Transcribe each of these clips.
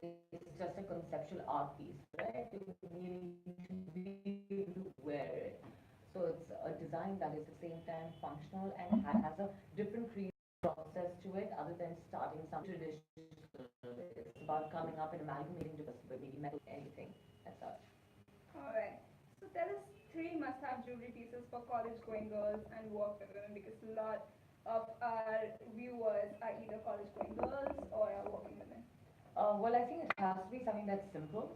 it's just a conceptual art piece, right? You need to be able to wear it. So it's a design that is at the same time functional and has a different creative process to it other than starting something traditional. It's about coming up and amalgamating different with maybe metal, anything as such. Alright. So tell us three must-have jewelry pieces for college-going girls and work women because a lot of our viewers are either college-going girls or are working women. Well, I think it has to be something that's simple,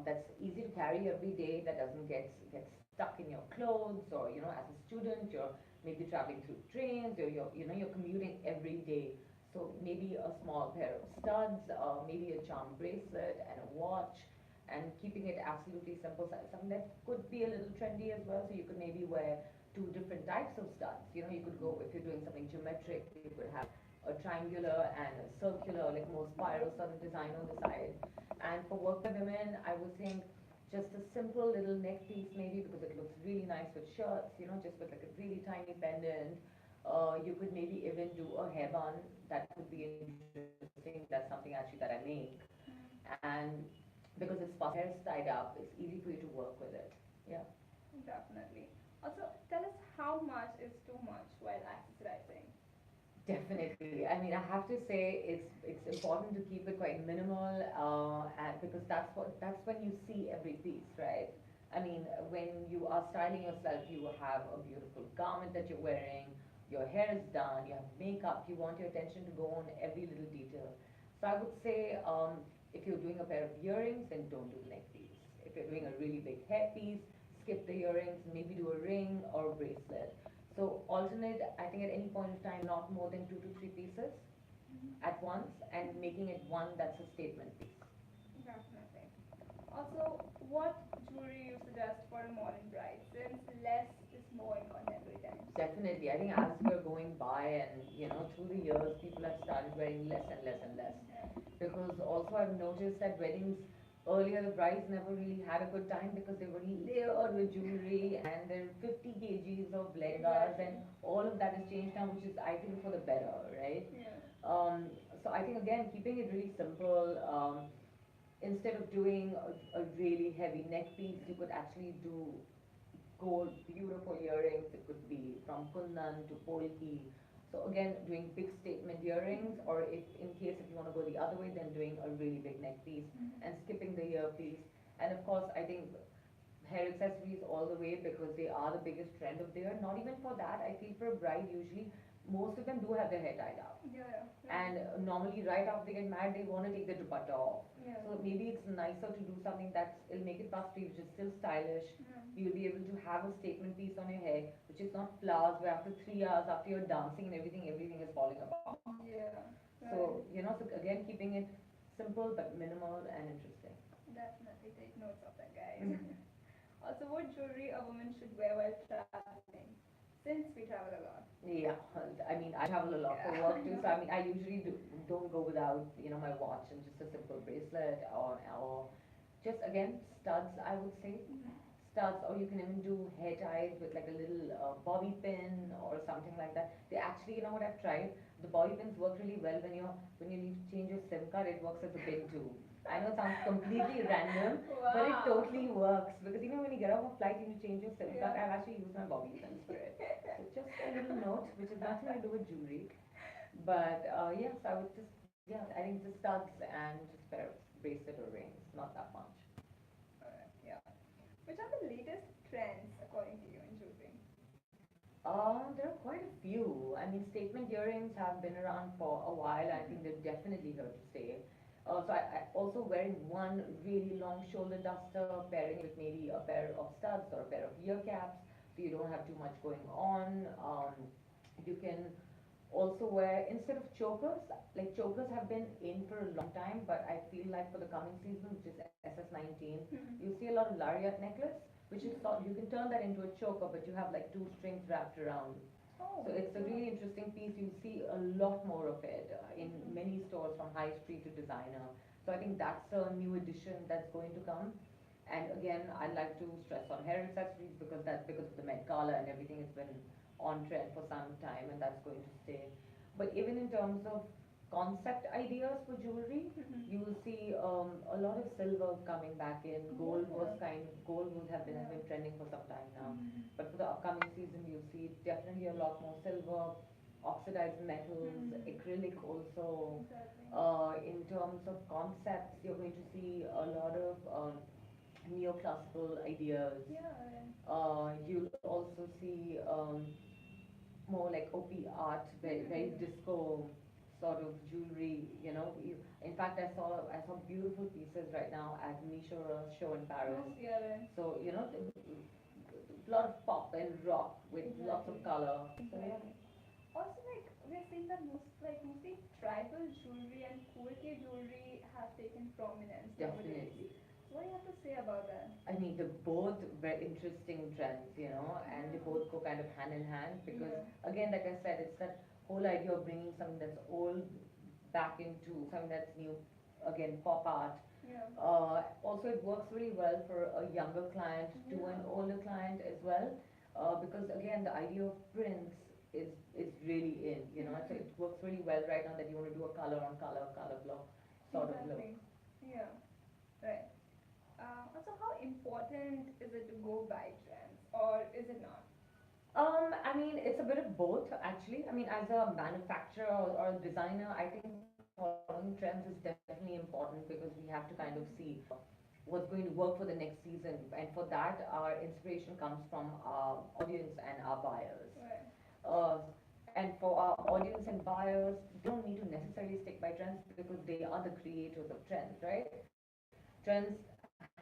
that's easy to carry every day, that doesn't get stuck in your clothes, or as a student, you're maybe traveling through trains, or you're commuting every day. So maybe a small pair of studs, maybe a charm bracelet and a watch, and keeping it absolutely simple. Something that could be a little trendy as well. So you could maybe wear two different types of studs. You could go if you're doing something geometric, you could have a triangular and a circular, like more spiral sort of design on the side. And for workwear women, I would think just a simple little neck piece maybe because it looks really nice with shirts, just with like a really tiny pendant. You could maybe even do a hairband. That could be interesting. That's something actually that I make. And because it's fast, your hair's tied up, it's easy for you to work with it. Yeah. Definitely. Also, tell us how much is too much while accessorizing. Definitely. I mean, I have to say it's important to keep it quite minimal, and because that's when you see every piece, right? I mean, when you are styling yourself, you have a beautiful garment that you're wearing, your hair is done, you have makeup, you want your attention to go on every little detail. So I would say, if you're doing a pair of earrings, then don't do the neck piece. If you're doing a really big hair piece, skip the earrings, maybe do a ring or a bracelet. So alternate, I think at any point of time, not more than two to three pieces at once, and making it one that's a statement piece. Definitely. Also, what jewelry you suggest for a modern bride since less is more in contemporary times? Definitely, I think as we're going by and through the years, people have started wearing less and less and less. Because also I've noticed that weddings earlier the brides never really had a good time because they were layered with jewelry and there are 50 kgs of lehengas, and Exactly. all of that has changed now, which is I think for the better, right? Yeah. So I think again keeping it really simple. Instead of doing a really heavy neck piece, you could actually do gold, beautiful earrings. It could be from kundan to polki. So again, doing big statement earrings, or if in case if you want to go the other way, then doing a really big neck piece and skipping the earpiece. And of course, I think hair accessories all the way because they are the biggest trend of the year. Not even for that, I feel for a bride usually most of them do have their hair tied up. Yeah, yeah, And yeah. normally right after they get married, they want to take the dupatta off. Yeah. So maybe it's nicer to do something that it'll make it fast free, which is still stylish. Yeah. You'll be able to have a statement piece on your hair, which is not flowers where after 3 hours, after you're dancing and everything is falling apart. Yeah. So, Right. so again, keeping it simple but minimal and interesting. Definitely take notes of that, guys. Mhm. Also, what jewelry a woman should wear while traveling? Since we travel a lot. Yeah, I mean, I travel a lot for Yeah, work I too, know. so I mean, I usually don't go without, my watch and just a simple bracelet, or just again, studs, I would say. Studs, or you can even do hair ties with like a little bobby pin or something like that. They actually, you know what I've tried? The bobby pins work really well when you need to change your SIM card. It works as a pin too. I know it sounds completely random, but it Wow. totally works because when you get off a flight and you change your SIM card, Yeah. I've actually used my bobby pins for it. So just a little note, which has nothing to do with jewelry, but yes, I would just I think just studs and just pair of bracelet or rings, not that much. Alright, yeah. Which are the latest trends according to you in jewelry? There are quite a few. I mean, statement earrings have been around for a while. I think they're definitely here to stay. So I also wearing one really long shoulder duster, pairing it with maybe a pair of studs or a pair of ear caps, so you don't have too much going on. You can also wear instead of chokers, like chokers have been in for a long time, but I feel like for the coming season, which is SS19, you see a lot of lariat necklace, which is sort you can turn that into a choker, but you have like two strings wrapped around. Oh, So it's a really interesting piece. You see a lot more of it in many stores from high street to designer. So I think that's a new addition that's going to come. And again, I like to stress on hair accessories because of the Met Gala and everything, it's been on trend for some time, and that's going to stay. But even in terms of concept ideas for jewelry. Mhm. You will see a lot of silver coming back in. Gold would have been has Yeah. been trending for some time now. Mhm. But for the upcoming season, you'll see definitely a lot more silver, oxidized metals, Mhm. acrylic also. Exactly. In terms of concepts, you're going to see a lot of neoclassical ideas. Yeah. Right. You'll also see more like OP art, very Mhm. disco sort of jewelry. In fact, I saw beautiful pieces right now at Mishura's show in Paris. Oh, yeah. Right. So a lot of pop and rock with lots of Exactly. color. So yeah, Exactly. Also, like we're seeing that mostly tribal jewelry and quirky jewelry have taken prominence nowadays. definitely. So what do you have to say about that? I mean, they're both very interesting trends, and they Yeah. both go kind of hand in hand because, Yeah. again, like I said, it's that whole idea of bringing something that's old back into something that's new. Again, pop art. Yeah. Also, it works really well for a younger client to an Yeah. older client as well, because again, the idea of prints is really in. So Mhm. it works really well right now that you want to do a color on color, color block sort of look. Exactly. Yeah. Right. Also, how important is it to go by trends, or is it not? I mean, it's a bit of both, actually. I mean, as a manufacturer or a designer, I think following trends is definitely important because we have to kind of see what's going to work for the next season. And for that, our inspiration comes from our audience and our buyers. Right. Uh, and for our audience and buyers, they don't need to necessarily stick by trends because they are the creators of trends, right? Trends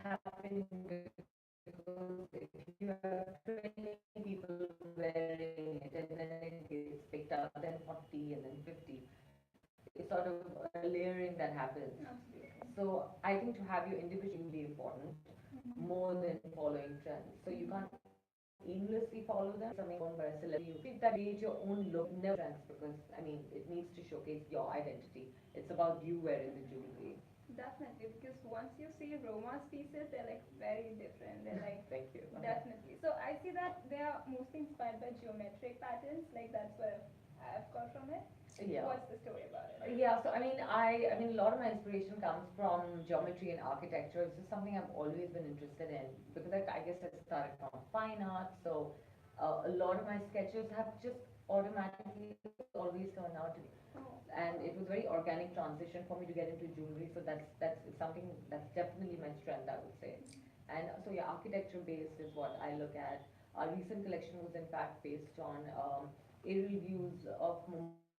happen because if you have 20 people wearing it and then it gets picked up, then 40 and then 50, it's sort of a layering that happens. So I think to have your individual Absolutely. extremely important more than following trends. So you can't aimlessly follow them. If something is worn by a celebrity, you pick that worn by a celebrity, you create your own look, never trends, because I mean it needs to showcase your identity. It's about you wearing the jewelry. Definitely, because once you see Roma's pieces, they're like very different. They're like Thank you. definitely. So I see that they are mostly inspired by geometric patterns. Like that's what I've got from it. Yeah. What's the story about it? Yeah, so I mean, a lot of my inspiration comes from geometry and architecture. It's just something I've always been interested in because I guess I started from fine art. So a lot of my sketches have just automatically always turned out to be, Oh, and it was very organic transition for me to get into jewelry. So that's something that's definitely my strength, I would say. And so yeah, architecture based is what I look at. Our recent collection was in fact based on aerial views of Mumbai.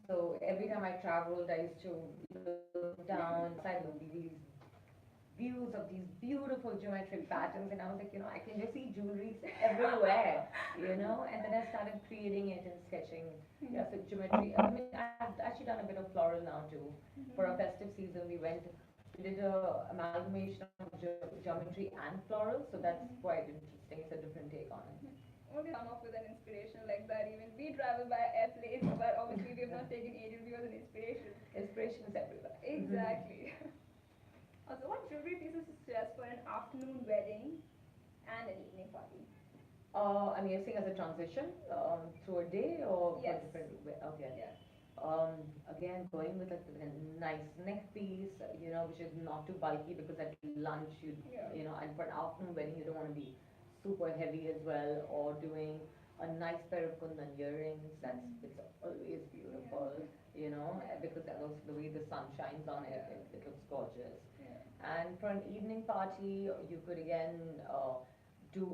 So yeah. every time I traveled, I used to look down outside and there would be these views of these beautiful geometric patterns, and I was like, I can just see jewelries everywhere, and then I started creating it and sketching. Yeah, so geometry. I mean, I've actually done a bit of floral now too. For a Mhm. festive season, we did a amalgamation of geometry and floral, so that's Mhm. quite interesting. It's a different take on it. Only come up with an inspiration like that. Even we travel by airplanes, but obviously we have not taken aerial view as an inspiration. Inspiration is everywhere. Exactly. Also, what jewelry pieces is just for an afternoon wedding and an evening party? I mean, you're saying as a transition through a day or for Yes. different? Okay. Yeah. Again, going with a nice neck piece, which is not too bulky because at lunch Yeah. and for an afternoon wedding, you don't want to be super heavy as well, or doing a nice pair of kundan earrings. It's always Yeah. beautiful, Yeah. because also the way the sun shines on it, Yeah. it looks gorgeous. Yeah. And for an evening party, you could again do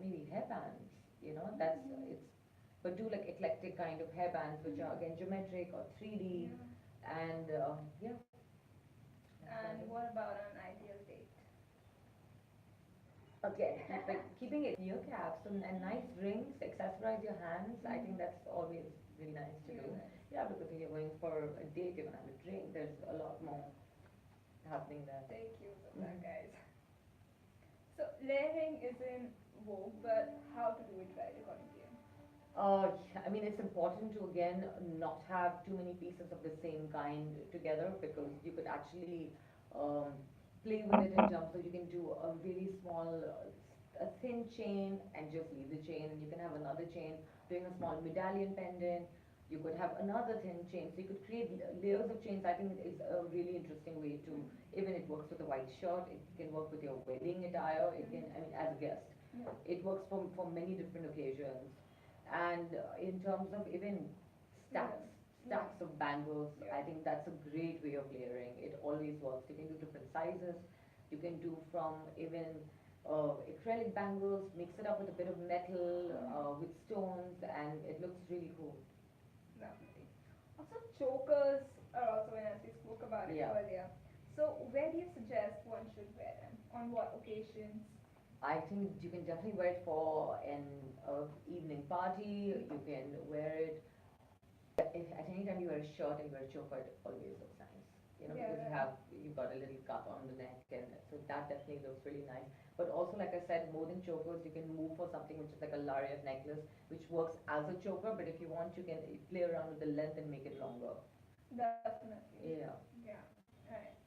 maybe hairbands. That's Mhm. it's but do like eclectic kind of hairbands, which are again geometric or 3D, Yeah. and yeah, that's about And it. what about an ideal date? Again, keeping it kneecaps and nice rings, accessorize your hands. I think Mhm. that's always really nice to do. Really nice. Yeah, because if you're going for a date, you're gonna have a drink. There's a lot more happening there. Take use of that, Mhm. guys. So layering is in vogue, but how to do it right according to you? Yeah, I mean, it's important to again not have too many pieces of the same kind together because you could actually um, play with it in terms of you can do a really small, a thin chain and just leave the chain, and you can have another chain doing a small medallion pendant, You could have another thin chain, so you could create layers of chains. I think it's a really interesting way to, even it works with a white shirt, it can work with your wedding attire, it can, I mean, as a guest. Yeah. It works for many different occasions. And in terms of even stacks, Yeah. stacks of bangles, Yeah. I think that's a great way of layering. It always works. You can do different sizes. You can do from even acrylic bangles, mix it up with a bit of metal, with stones, and it looks really cool. Definitely. Also, chokers are also when as we spoke about it Yeah. earlier. So, where do you suggest one should wear them? On what occasions? I think you can definitely wear it for an evening party. You can wear it if at any time you wear a shirt and you wear a choker, it always looks nice. You know, Yeah, because right. you've got a little cut on the neck, and so that definitely looks really nice. But also, like I said, more than chokers, you can move for something which is like a lariat necklace, which works as a choker. But if you want, you can play around with the length and make it longer. Definitely. Yeah. Yeah. Right.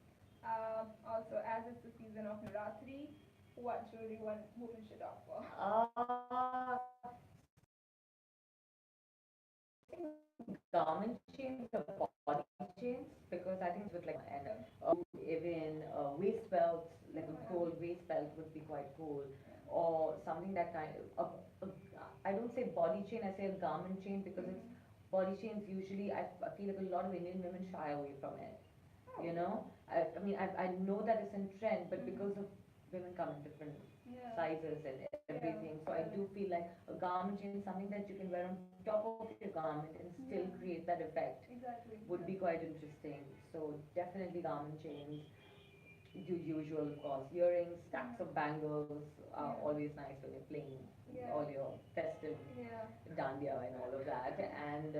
Also, as it's the season of Navratri, what jewelry one woman should opt for? Garment chains or body chains, because I think with like and Okay. even waist belts, like a Yeah. gold waist belt would be quite cool, or something that kind of I don't say body chain, I say a garment chain, because it's Mhm. body chains usually I feel like a lot of Indian women shy away from it. Oh, You okay. know, I mean I know that it's in trend, but because Mhm. of women come in different Yeah. sizes and Yeah. everything, so I Correct. do feel like a garment chain, something that you can wear on top of your garment and still Yeah. create that effect, Exactly. would be Yeah. quite interesting. So definitely garment chains, usual of course, earrings, stacks Mhm. of bangles are Yeah. always nice when you're playing Yeah. all your festive Yeah. dandiya and all of that. And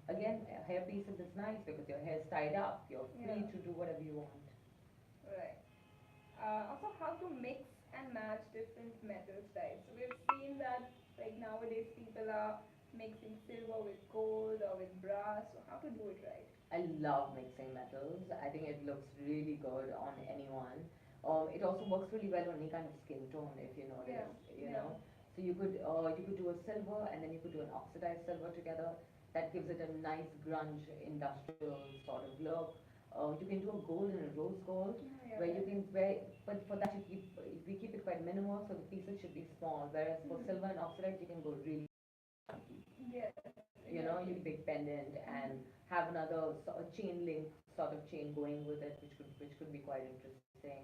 again, hair pieces is nice because your hair's tied up, you're Yeah. free to do whatever you want. Right. Also, how to mix and match different metals, right? So we've seen that like nowadays people are mixing silver with gold or with brass. So how to do it right? I love mixing metals. I think it looks really good on anyone. It also works really well on any kind of skin tone, if you Yeah. notice, you Yeah. know. So you could do a silver and then you could do an oxidized silver together. That gives it a nice grunge industrial sort of look. You can do a gold and a rose gold, Oh, yeah. where you Right. can wear, but for that we keep it quite minimal, so the pieces should be small. Whereas for Mhm. silver and oxidized, you can go really, Yes. you know, Exactly. you big pendant and Mhm. have another chain link sort of chain going with it, which could be quite interesting.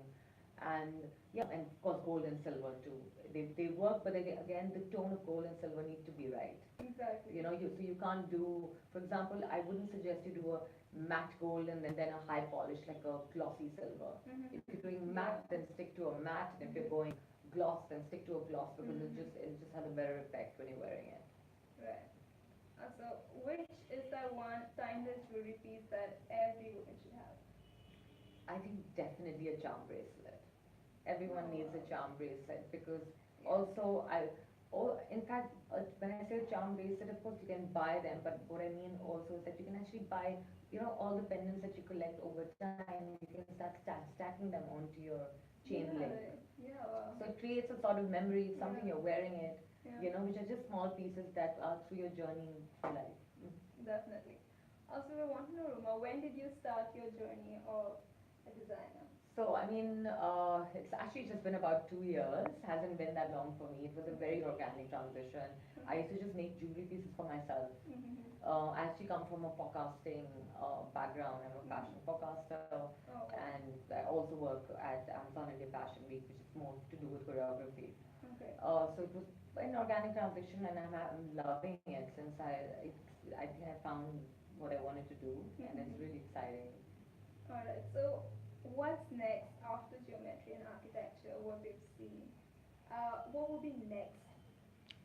And yeah, and of course gold and silver too. They work, but again, the tone of gold and silver need to be right. Exactly. You know, so you can't do, for example, I wouldn't suggest you do a matte gold and then a high polish like a glossy silver. Mhm. If you're doing Yeah. matte, then stick to a matte, and if you're Mhm. going gloss, then stick to a gloss, because Mhm. it just has a better effect when you're wearing it. Right. So, which is that one timeless jewelry piece that every woman should have? I think definitely a charm bracelet. Everyone Oh, needs a wow. charm bracelet, because Yeah. also in fact, when I say a charm bracelet, of course you can buy them, but what I mean also is that you can actually buy, you know, all the pendants that you collect over time, you can start stacking them onto your chain Yeah. link. Right. Yeah. Wow. So it creates a sort of memory, something Yeah. you're wearing it, Yeah. you know, which are just small pieces that are through your journey through life. Definitely. Also, I want to know, Ruma, when did you start your journey of a designer? So, I mean, it's actually just been about 2 years. Hasn't been that long for me. It was a very Okay. organic transition. I Okay. used to just make jewelry pieces for myself. Mm-hmm. I actually come from a forecasting background. I'm a fashion Mm-hmm. forecaster, Oh, wow. and I also work at Amazon India Fashion Week, which is more to do with choreography. Okay. So it was an organic transition, and I'm loving it since I think I found what I wanted to do, and it's Mm-hmm. really exciting. Alright, so what's next after geometry and architecture, what we've seen? What will be next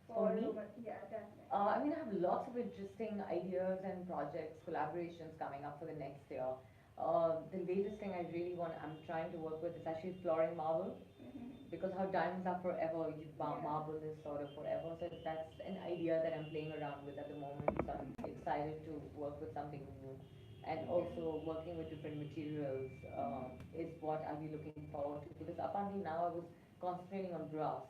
For for me, Roman? Yeah, definitely. I mean, I have lots of interesting ideas and projects, collaborations coming up for the next year. The latest thing I'm trying to work with is actually flooring marble, Mm-hmm. because how diamonds are forever, Yeah. marble is sort of forever. So that's an idea that I'm playing around with at the moment. So I'm excited to work with something new. And Okay. also working with different materials Mm-hmm. is what I'll be looking forward to, because up until now I was concentrating on brass.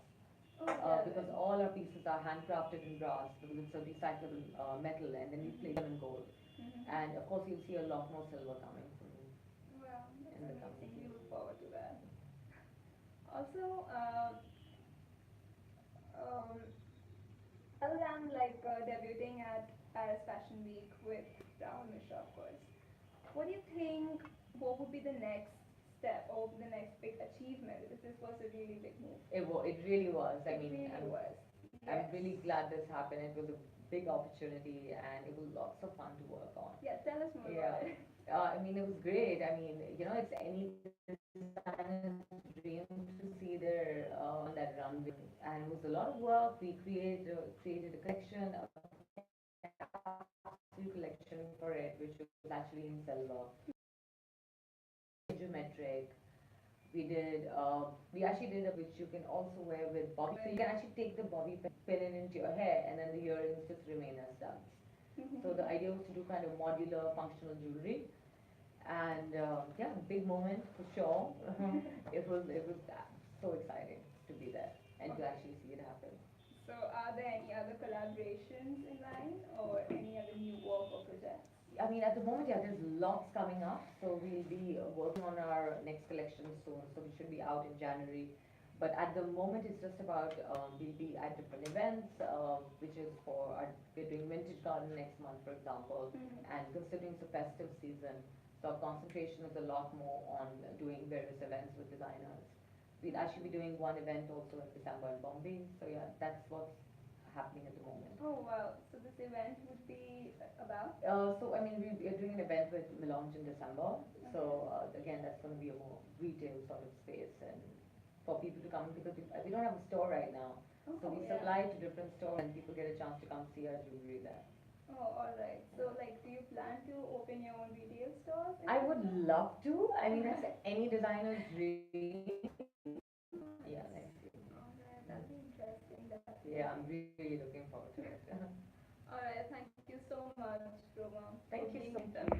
Oh, yeah, because then. all our pieces are handcrafted in brass because it's a recyclable metal, and then we plate them in gold. Mm-hmm. And of course, you'll see a lot more silver coming from me Wow, that's in the coming amazing. We years. look forward to that. Also, um, other than like debuting at Paris Fashion Week with Rahul Mishra, of course, what do you think? What would be the next step, or what would be the next big achievement? Because this was a really big move. It really was. I It mean, really was. I'm Yes. really glad this happened. It was a big opportunity, and it was lots of fun to work on. Yeah, tell us more about Yeah. it. I mean, it was great. I mean, it's any designer's dream to see their on that runway, and it was a lot of work. We created a collection, a absolute collection for it, which was actually in silver, geometric. We actually did a which you can also wear with bobby. So you can actually take the bobby pin it into your hair, and then the earrings just remain as studs. So the idea was to do kind of modular functional jewelry, and yeah, big moment for sure. It was so exciting to be there and to actually see it happen. So, are there any other collaborations in line, or any other new work or projects? I mean, at the moment, yeah, there's lots coming up. So we'll be working on our next collection soon. So we should be out in January. But at the moment, it's just about we'll be at different events, which is we're doing Vintage Garden next month, for example, Mm-hmm. and considering it's a festive season, so our concentration is a lot more on doing various events with designers. We'll actually be doing one event also in December in Bombay. So yeah, that's what's happening at the moment. Oh wow! So this event would be about? So I mean, we're doing an event with Melange in December. So Okay. again, that's going to be a more retail sort of space, and for people to come because we don't have a store right now. So Oh we yeah. supply to different stores, and people get a chance to come see our jewelry there. Oh, all right. So like, do you plan to open your own retail stores in I would future? love to. I mean, that's any designer's dream. Yeah, next year. All right, that'll be interesting, Yeah, definitely. I'm really looking forward to it. All right, thank you so much, Roma, for Thank you being so in touch much.